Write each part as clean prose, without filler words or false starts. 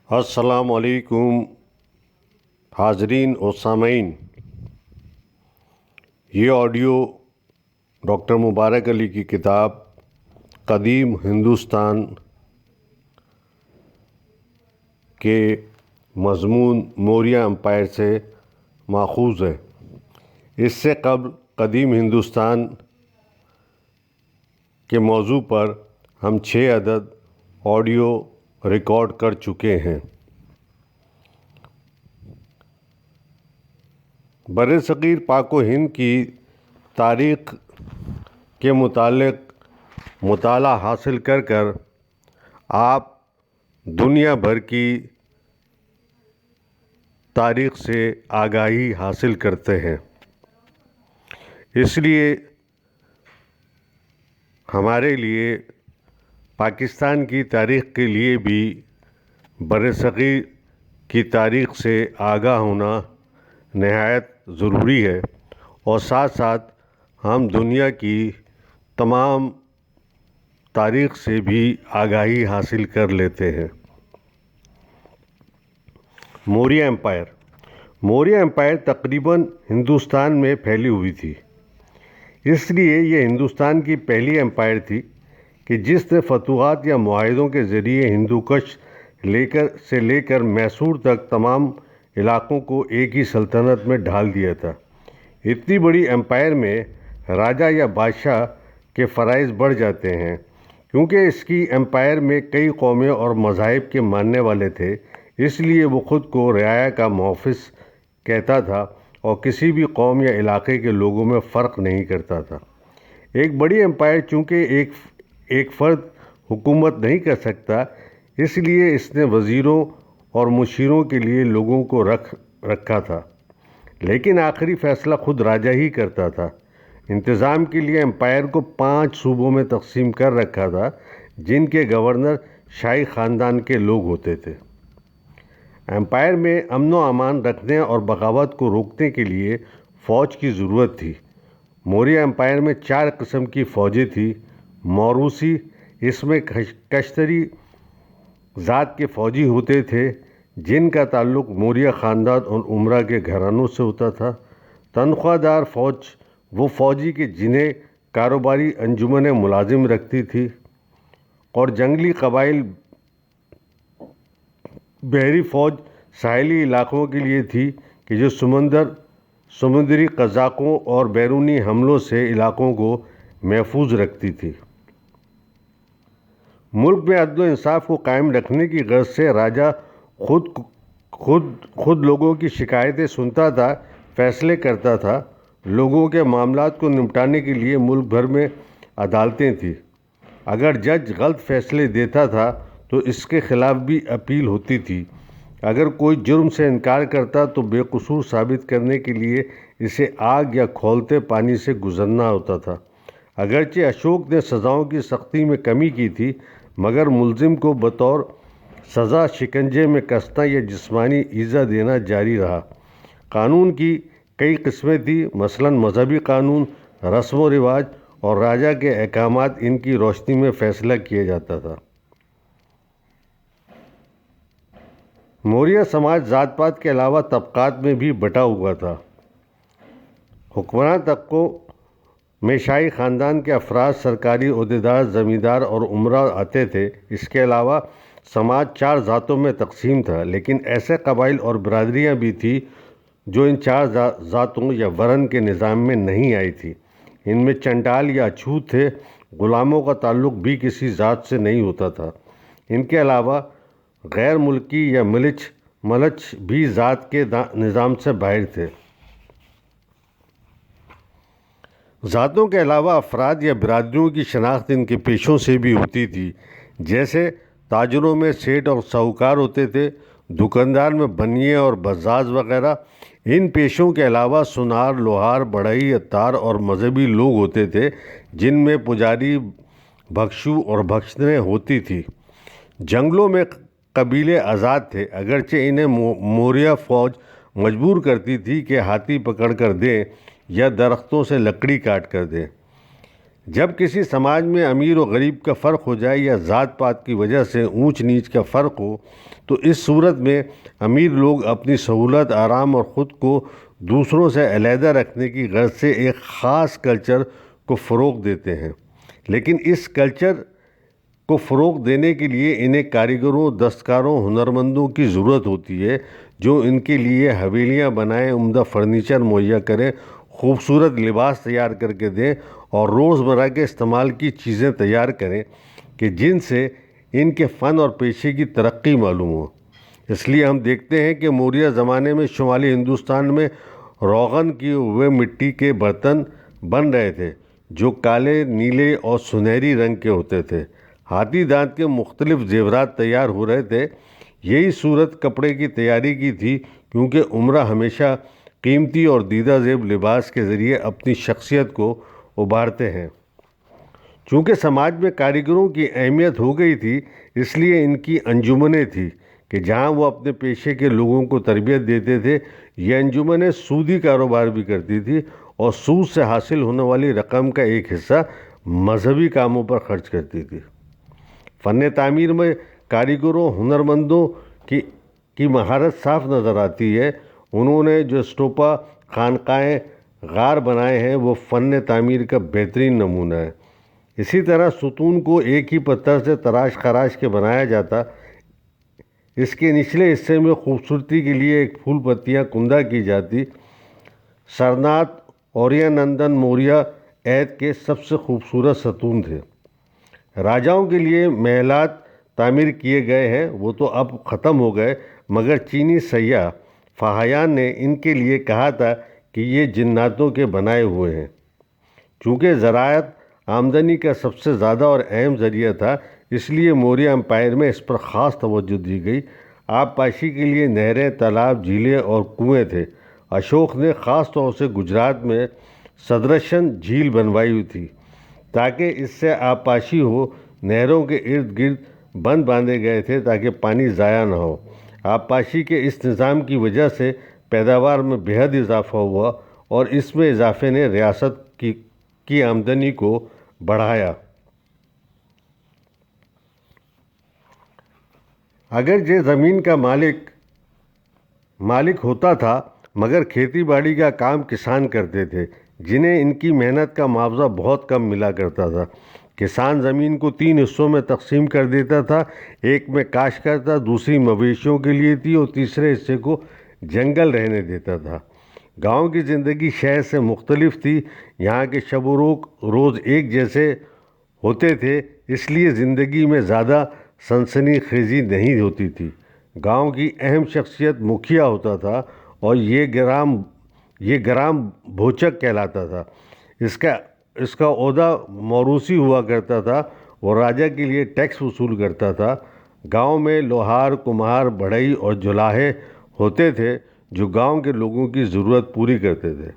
السلام علیکم حاضرین و سامعین، یہ آڈیو ڈاکٹر مبارک علی کی کتاب قدیم ہندوستان کے مضمون موریہ امپائر سے ماخوذ ہے۔ اس سے قبل قدیم ہندوستان کے موضوع پر ہم 6 عدد آڈیو ریکارڈ کر چکے ہیں۔ برصغیر پاک و ہند کی تاریخ کے متعلق مطالعہ حاصل کر آپ دنیا بھر کی تاریخ سے آگاہی حاصل کرتے ہیں۔ اس لیے ہمارے لیے پاکستان کی تاریخ کے لیے بھی برصغیر کی تاریخ سے آگاہ ہونا نہایت ضروری ہے، اور ساتھ ساتھ ہم دنیا کی تمام تاریخ سے بھی آگاہی حاصل کر لیتے ہیں۔ موریہ امپائر موریہ امپائر تقریباً ہندوستان میں پھیلی ہوئی تھی، اس لیے یہ ہندوستان کی پہلی امپائر تھی کہ جس نے فتوحات یا معاہدوں کے ذریعے ہندو کش لے کر میسور تک تمام علاقوں کو ایک ہی سلطنت میں ڈھال دیا تھا۔ اتنی بڑی امپائر میں راجا یا بادشاہ کے فرائض بڑھ جاتے ہیں، کیونکہ اس کی امپائر میں کئی قومیں اور مذاہب کے ماننے والے تھے، اس لیے وہ خود کو رعایا کا محافظ کہتا تھا اور کسی بھی قوم یا علاقے کے لوگوں میں فرق نہیں کرتا تھا۔ ایک بڑی امپائر چونکہ ایک فرد حکومت نہیں کر سکتا، اس لیے اس نے وزیروں اور مشیروں کے لیے لوگوں کو رکھا تھا، لیکن آخری فیصلہ خود راجا ہی کرتا تھا۔ انتظام کے لیے امپائر کو 5 صوبوں میں تقسیم کر رکھا تھا، جن کے گورنر شاہی خاندان کے لوگ ہوتے تھے۔ امپائر میں امن و امان رکھنے اور بغاوت کو روکنے کے لیے فوج کی ضرورت تھی۔ موریہ امپائر میں 4 قسم کی فوجیں تھیں۔ موروثی، اس میں کشتری ذات کے فوجی ہوتے تھے جن کا تعلق موریہ خاندان اور امرا کے گھرانوں سے ہوتا تھا۔ تنخواہ دار فوج وہ فوجی کے جنہیں کاروباری انجمنیں ملازم رکھتی تھی، اور جنگلی قبائل بحری فوج ساحلی علاقوں کے لیے تھی کہ جو سمندری قزاقوں اور بیرونی حملوں سے علاقوں کو محفوظ رکھتی تھی۔ ملک میں عدل و انصاف کو قائم رکھنے کی غرض سے راجا خود لوگوں کی شکایتیں سنتا تھا، فیصلے کرتا تھا۔ لوگوں کے معاملات کو نمٹانے کے لیے ملک بھر میں عدالتیں تھیں۔ اگر جج غلط فیصلے دیتا تھا تو اس کے خلاف بھی اپیل ہوتی تھی۔ اگر کوئی جرم سے انکار کرتا تو بے قصور ثابت کرنے کے لیے اسے آگ یا کھولتے پانی سے گزرنا ہوتا تھا۔ اگرچہ اشوک نے سزاؤں کی سختی میں کمی کی تھی، مگر ملزم کو بطور سزا شکنجے میں کسنا یا جسمانی ایذا دینا جاری رہا۔ قانون کی کئی قسمیں تھیں، مثلاً مذہبی قانون، رسم و رواج اور راجا کے احکامات، ان کی روشنی میں فیصلہ کیا جاتا تھا۔ موریہ سماج ذات پات کے علاوہ طبقات میں بھی بٹا ہوا تھا۔ حکمران طبقوں میں شاہی خاندان کے افراد، سرکاری عہدیدار، زمیندار اور امرا آتے تھے۔ اس کے علاوہ سماج 4 ذاتوں میں تقسیم تھا، لیکن ایسے قبائل اور برادریاں بھی تھیں جو ان 4 ذاتوں یا ورن کے نظام میں نہیں آئی تھیں۔ ان میں چنڈال یا اچھوت تھے۔ غلاموں کا تعلق بھی کسی ذات سے نہیں ہوتا تھا۔ ان کے علاوہ غیر ملکی یا ملچ بھی ذات کے نظام سے باہر تھے۔ ذاتوں کے علاوہ افراد یا برادریوں کی شناخت ان کے پیشوں سے بھی ہوتی تھی، جیسے تاجروں میں سیٹھ اور ساہوکار ہوتے تھے، دکاندار میں بنیے اور بزاز وغیرہ۔ ان پیشوں کے علاوہ سونار، لوہار، بڑھئی، عطار اور مذہبی لوگ ہوتے تھے، جن میں پجاری، بھکشو اور بھکشنیں ہوتی تھیں۔ جنگلوں میں قبیلے آزاد تھے، اگرچہ انہیں موریہ فوج مجبور کرتی تھی کہ ہاتھی پکڑ کر دیں یا درختوں سے لکڑی کاٹ کر دیں۔ جب کسی سماج میں امیر و غریب کا فرق ہو جائے یا ذات پات کی وجہ سے اونچ نیچ کا فرق ہو تو اس صورت میں امیر لوگ اپنی سہولت، آرام اور خود کو دوسروں سے علیحدہ رکھنے کی غرض سے ایک خاص کلچر کو فروغ دیتے ہیں، لیکن اس کلچر کو فروغ دینے کے لیے انہیں کاریگروں، دستکاروں، ہنرمندوں کی ضرورت ہوتی ہے جو ان کے لیے حویلیاں بنائیں، عمدہ فرنیچر مہیا کریں، خوبصورت لباس تیار کر کے دیں اور روزمرہ کے استعمال کی چیزیں تیار کریں کہ جن سے ان کے فن اور پیشے کی ترقی معلوم ہو۔ اس لیے ہم دیکھتے ہیں کہ موریہ زمانے میں شمالی ہندوستان میں روغن کیے ہوئے مٹی کے برتن بن رہے تھے جو کالے، نیلے اور سنہری رنگ کے ہوتے تھے۔ ہاتھی دانت کے مختلف زیورات تیار ہو رہے تھے۔ یہی صورت کپڑے کی تیاری کی تھی، کیونکہ عمرہ ہمیشہ قیمتی اور دیدہ زیب لباس کے ذریعے اپنی شخصیت کو ابھارتے ہیں۔ چونکہ سماج میں کاریگروں کی اہمیت ہو گئی تھی، اس لیے ان کی انجمنیں تھیں کہ جہاں وہ اپنے پیشے کے لوگوں کو تربیت دیتے تھے۔ یہ انجمنیں سودی کاروبار بھی کرتی تھی اور سود سے حاصل ہونے والی رقم کا ایک حصہ مذہبی کاموں پر خرچ کرتی تھی۔ فن تعمیر میں کاریگروں، ہنرمندوں کی مہارت صاف نظر آتی ہے۔ انہوں نے جو اسٹوپا، خانقاہیں، غار بنائے ہیں وہ فن تعمیر کا بہترین نمونہ ہے۔ اسی طرح ستون کو ایک ہی پتھر سے تراش خراش کے بنایا جاتا، اس کے نچلے حصے میں خوبصورتی کے لیے ایک پھول پتیاں کندہ کی جاتی۔ سرناتھ اوریہ نندن موریہ عہد کے سب سے خوبصورت ستون تھے۔ راجاؤں کے لیے محلات تعمیر کیے گئے ہیں، وہ تو اب ختم ہو گئے، مگر چینی سیاح فاہیان نے ان کے لیے کہا تھا کہ یہ جناتوں کے بنائے ہوئے ہیں۔ چونکہ زراعت آمدنی کا سب سے زیادہ اور اہم ذریعہ تھا، اس لیے موریہ امپائر میں اس پر خاص توجہ دی گئی۔ آب پاشی کے لیے نہریں، تالاب، جھیلیں اور کنویں تھے۔ اشوک نے خاص طور سے گجرات میں سدرشن جھیل بنوائی ہوئی تھی تاکہ اس سے آب پاشی ہو۔ نہروں کے ارد گرد بند باندھے گئے تھے تاکہ پانی ضائع نہ ہو۔ آب پاشی کے اس نظام کی وجہ سے پیداوار میں بے حد اضافہ ہوا اور اس میں اضافے نے ریاست کی آمدنی کو بڑھایا۔ اگرچہ زمین کا مالک ہوتا تھا، مگر کھیتی باڑی کا کام کسان کرتے تھے، جنہیں ان کی محنت کا معاوضہ بہت کم ملا کرتا تھا۔ کسان زمین کو 3 حصوں میں تقسیم کر دیتا تھا، ایک میں کاشت کرتا، دوسری مویشیوں کے لیے تھی اور تیسرے حصے کو جنگل رہنے دیتا تھا۔ گاؤں کی زندگی شہر سے مختلف تھی۔ یہاں کے شب و روز ایک جیسے ہوتے تھے، اس لیے زندگی میں زیادہ سنسنی خیزی نہیں ہوتی تھی۔ گاؤں کی اہم شخصیت مکھیا ہوتا تھا اور یہ گرام بھوچک کہلاتا تھا۔ اس کا عہدہ موروثی ہوا کرتا تھا۔ وہ راجا کے لیے ٹیکس وصول کرتا تھا۔ گاؤں میں لوہار، کمہار، بڑھئی اور جولاہے ہوتے تھے جو گاؤں کے لوگوں کی ضرورت پوری کرتے تھے۔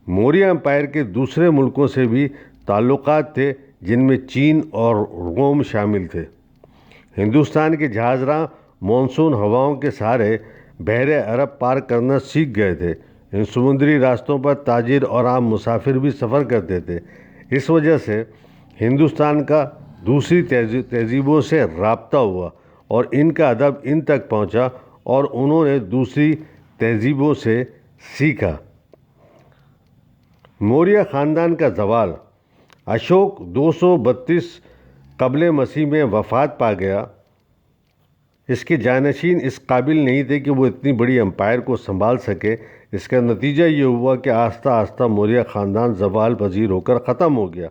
موریہ امپائر کے دوسرے ملکوں سے بھی تعلقات تھے، جن میں چین اور روم شامل تھے۔ ہندوستان کے جہاز راں مانسون ہواؤں کے سہارے بحر عرب پار کرنا سیکھ گئے تھے۔ ان سمندری راستوں پر تاجر اور عام مسافر بھی سفر کرتے تھے۔ اس وجہ سے ہندوستان کا دوسری تہذیبوں سے رابطہ ہوا اور ان کا ادب ان تک پہنچا اور انہوں نے دوسری تہذیبوں سے سیکھا۔ موریہ خاندان کا زوال۔ اشوک 232 قبل مسیح میں وفات پا گیا۔ اس کے جانشین اس قابل نہیں تھے کہ وہ اتنی بڑی امپائر کو سنبھال سکے۔ اس کا نتیجہ یہ ہوا کہ آہستہ آہستہ موریہ خاندان زوال پذیر ہو کر ختم ہو گیا۔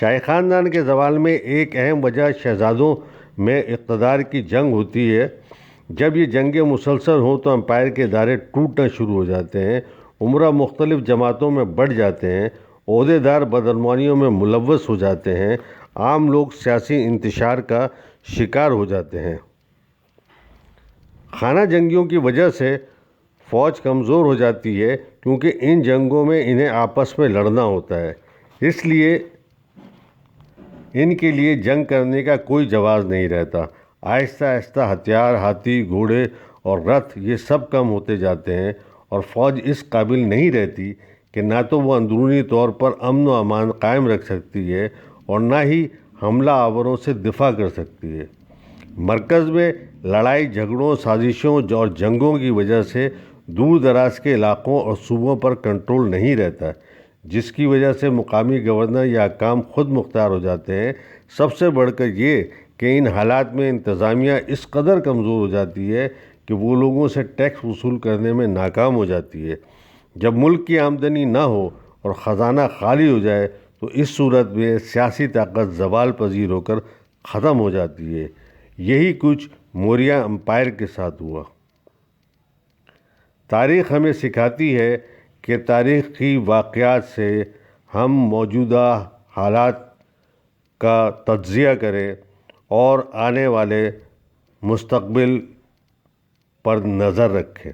شاہی خاندان کے زوال میں ایک اہم وجہ شہزادوں میں اقتدار کی جنگ ہوتی ہے۔ جب یہ جنگیں مسلسل ہوں تو امپائر کے ادارے ٹوٹنا شروع ہو جاتے ہیں، امراء مختلف جماعتوں میں بٹ جاتے ہیں، عہدے دار بدعنوانیوں میں ملوث ہو جاتے ہیں، عام لوگ سیاسی انتشار کا شکار ہو جاتے ہیں۔ خانہ جنگیوں کی وجہ سے فوج کمزور ہو جاتی ہے، کیونکہ ان جنگوں میں انہیں آپس میں لڑنا ہوتا ہے، اس لیے ان کے لیے جنگ کرنے کا کوئی جواز نہیں رہتا۔ آہستہ آہستہ ہتھیار، ہاتھی، گھوڑے اور رتھ یہ سب کم ہوتے جاتے ہیں اور فوج اس قابل نہیں رہتی کہ نہ تو وہ اندرونی طور پر امن و امان قائم رکھ سکتی ہے اور نہ ہی حملہ آوروں سے دفاع کر سکتی ہے۔ مرکز میں لڑائی جھگڑوں، سازشوں اور جنگوں کی وجہ سے دور دراز کے علاقوں اور صوبوں پر کنٹرول نہیں رہتا، جس کی وجہ سے مقامی گورنر یا حکام خود مختار ہو جاتے ہیں۔ سب سے بڑھ کر یہ کہ ان حالات میں انتظامیہ اس قدر کمزور ہو جاتی ہے کہ وہ لوگوں سے ٹیکس وصول کرنے میں ناکام ہو جاتی ہے۔ جب ملک کی آمدنی نہ ہو اور خزانہ خالی ہو جائے تو اس صورت میں سیاسی طاقت زوال پذیر ہو کر ختم ہو جاتی ہے۔ یہی کچھ موریہ امپائر کے ساتھ ہوا۔ تاریخ ہمیں سکھاتی ہے کہ تاریخی واقعات سے ہم موجودہ حالات کا تجزیہ کریں اور آنے والے مستقبل پر نظر رکھیں۔